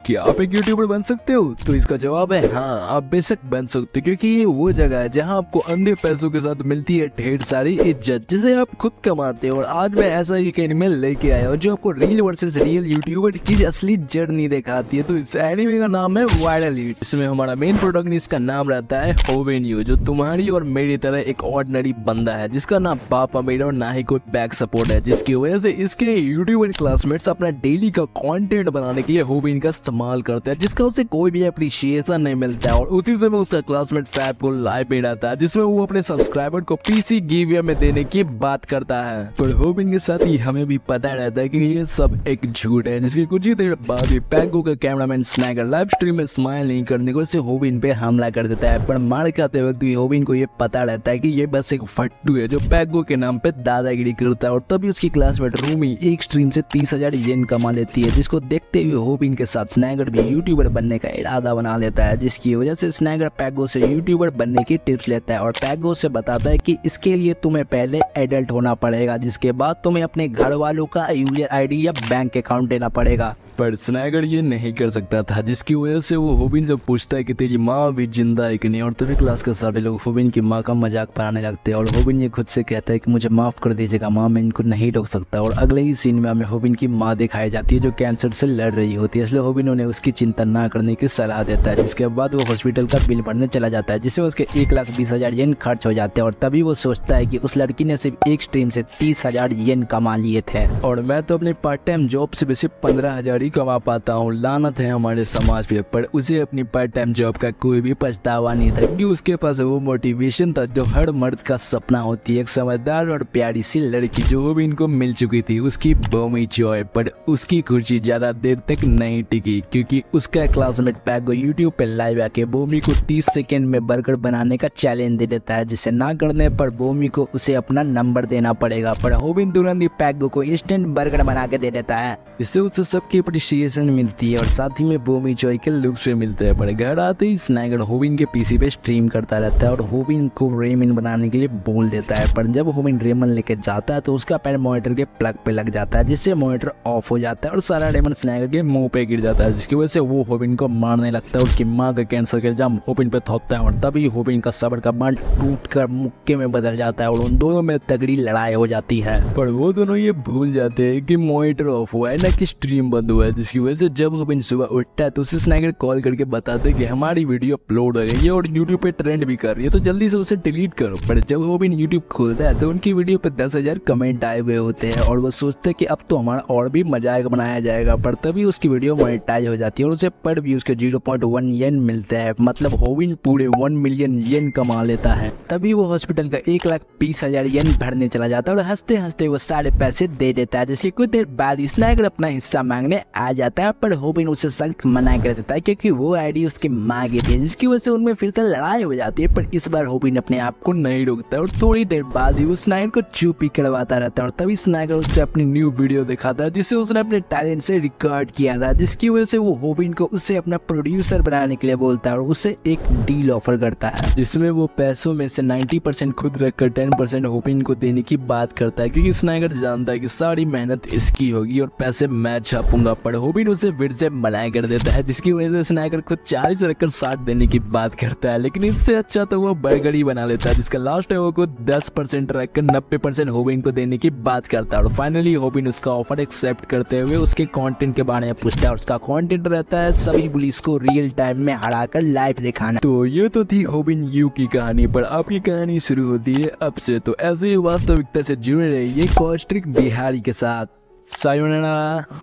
क्या आप एक यूट्यूबर बन सकते हो? तो इसका जवाब है हाँ, आप बेशक बन सकते हो, क्योंकि ये वो जगह है जहाँ आपको अंधे पैसों के साथ मिलती है ढेर सारी इज्जत, जिसे आप खुद कमाते हो। और आज मैं ऐसा ही एक एनिमे लेके आया हूँ जो आपको रियल वर्सेस रियल यूट्यूबर की असली जर्नी दिखाती है। तो इस एनिमे का नाम है वायरल हिट। इसमें हमारा मेन प्रोटैगनिस्ट का नाम रहता है होबिन यू, जो तुम्हारी और मेरी तरह एक ऑर्डिनरी बंदा है जिसका ना बाप अमीर और ना ही कोई बैक सपोर्ट है, जिसकी वजह से इसके यूट्यूबर क्लासमेट्स अपना डेली का कंटेंट बनाने के लिए होबिन का इस्तेमाल करते हैं, जिसका उसे कोई भी अप्रिशिएशन नहीं मिलता है। और उसी समय उसका क्लासमेट सैप को लाइव में रहता है जिसमें वो अपने सब्सक्राइबर को पीसी गिव में देने की बात करता है। पर होबिन के साथ ही हमें भी पता रहता है कि ये सब एक झूठ है, जिसकी कुछ ही देर बाद ही पैगो का कैमरामैन स्नैगर लाइव स्ट्रीम में स्माइल नहीं करने को इससे होबिन पे हमला कर देता है। पर मार खाते वक्त भी होबिन को ये पता रहता है कि ये बस एक फट्टू है जो पैगो के नाम पे दादागिरी करता है। और तभी उसकी क्लासमेट रूमी एक स्ट्रीम से 30,000 येन कमा लेती है, जिसको देखते हुए होबिन के साथ स्नैगर भी यूट्यूबर बनने का इरादा बना लेता है, जिसकी वजह से स्नैगर पैगो से यूट्यूबर बनने की टिप्स लेता है और पैगो से बताता है कि इसके लिए तुम्हें पहले एडल्ट होना पड़ेगा, जिसके बाद तुम्हें अपने घर वालों का यूजर आईडी या बैंक अकाउंट देना पड़ेगा। पर स्नैगर ये नहीं कर सकता था, जिसकी वजह से वो होबिन से पूछता है कि तेरी माँ भी जिंदा है कि नहीं। और तभी क्लास के सारे लोग होबिन की माँ का मजाक बनाने लगते हैं और होबिन ये खुद से कहता है कि मुझे माफ कर दीजिएगा माँ, मैं इनको नहीं रोक सकता। और अगले ही सीन में हमें होबिन की माँ दिखाई जाती है जो कैंसर से लड़ रही होती है, इसलिए होबिन उन्हें उसकी चिंता ना करने की सलाह देता है, जिसके बाद वो हॉस्पिटल का बिल भरने चला जाता है, जिससे उसके 1,20,000 येन खर्च हो जाते हैं। और तभी वो सोचता है कि उस लड़की ने सिर्फ एक स्ट्रीम से 30,000 येन कमा लिए थे और मैं तो अपने पार्ट टाइम जॉब से भी सिर्फ 15,000 ही कमा पाता हूँ। लानत है हमारे समाज पे। पर उसे अपनी पार्ट टाइम जॉब का कोई भी पछतावा नहीं था, क्योंकि उसके पास वो मोटिवेशन था जो हर मर्द का सपना होती है, एक समझदार और प्यारी सी लड़की जो होबिन को मिल चुकी थी, उसकी बोमी जॉय। पर उसकी खुशी ज्यादा देर तक नहीं टिकी, क्योंकि उसका क्लासमेट पैगो यूट्यूब पे लाइव आके बोमी को 30 सेकेंड में बर्गर बनाने का चैलेंज दे देता है, जिसे ना करने पर बोमी को उसे अपना नंबर देना पड़ेगा। पर होबिन तुरंत ही पैगो को इंस्टेंट बर्गर बना के दे देता है, जिससे उसे सबकी अप्रिशिएशन मिलती है और साथ ही में बोमी जॉय के लुक से मिलते हैं। पर घर आते ही स्नैगर होबिन के पीसी पे स्ट्रीम करता रहता है और होबिन को रेमन बनाने के लिए बोल देता है। पर जब होबिन रेमन लेके जाता है तो उसका पैर मॉनिटर के प्लग पे लग जाता है, जिससे मॉनिटर ऑफ हो जाता है और सारा रेमन स्नैगर के मुंह पे गिर जाता है, जिसकी वजह से वो होबिन को मारने लगता है। उसकी माँ का कैंसर का इल्जाम होबिन पे थोपता है और तभी होबिन का सबर का बांध टूट कर मुक्के में बदल जाता है और उन दोनों में तगड़ी लड़ाई हो जाती है। पर वो दोनों ये भूल जाते हैं कि मॉनिटर ऑफ हुआ है, ना कि स्ट्रीम बंद हुआ है, जिसकी वजह से जब होबिन सुबह उठता है तो उसे स्नैगर कॉल करके बताते हैं कि हमारी वीडियो अपलोड हो गई है और यूट्यूब पे ट्रेंड भी कर रही है, तो जल्दी से उसे डिलीट करो। पर जब होबिन यूट्यूब खोलता है तो उनकी वीडियो पे 10,000 कमेंट आए हुए होते हैं और वो सोचते हैं कि अब तो हमारा और भी मजाक बनाया जाएगा। पर तभी उसकी वीडियो मोनेटाइज हो जाती है और उसे पर व्यूज के 0.1 येन मिलते हैं, मतलब होबिन पूरे 1 मिलियन येन कमा लेता है। तभी वो हॉस्पिटल का 1,20,000 येन भरने चला जाता है और हंसते हंसते वो सारे पैसे दे देता है, जिसके कुछ देर बाद स्नैगर अपना हिस्सा मांगने आ जाता है। पर होबिन उसे सख्त मना कर देता है, क्योंकि वो आईडी उसकी माँ की थी, जिसकी वजह से उनमें फिर से लड़ाई हो जाती है। पर इस बार होबिन अपने आप को नहीं रोकता और थोड़ी देर बाद ही वो स्नैगर को चुप ही करवाता रहता है। और तभी स्नैगर उससे अपनी न्यू वीडियो दिखाता है जिसे उसने अपने टैलेंट से रिकॉर्ड किया था, जिसकी वजह से वो होबिन को उससे अपना प्रोड्यूसर बनाने के लिए बोलता है और उसे एक डील ऑफर करता है, जिसमें वो पैसों में से 90% खुद रखकर 10% होबिन को देने की बात करता है, क्योंकि स्नैगर जानता है कि सारी मेहनत इसकी होगी और पैसे मैं छापूंगा। पर होबिन उसे फिर से मना कर देता है, जिसकी वजह से स्नैगर खुद 40 रखकर 60 देने की बात करता है, लेकिन इससे अच्छा तो वो बर्गर ही बना लेता है, जिसका लास्ट है वो को 10% रखकर 90% होबिन को देने की बात करता है। और फाइनली होबिन उसका ऑफर एक्सेप्ट करते हुए उसके कंटेंट के बारे में पूछता है और उसका कंटेंट रहता है सभी पुलिस को रियल टाइम में हराकर लाइव दिखाना। तो ये तो थी होबिन यू की कहानी, पर आपकी कहानी शुरू होती है अब से। तो ऐसे ही वास्तविकता से जुड़े रहिए कॉस्ट्रिक बिहारी के साथ। सायोनारा।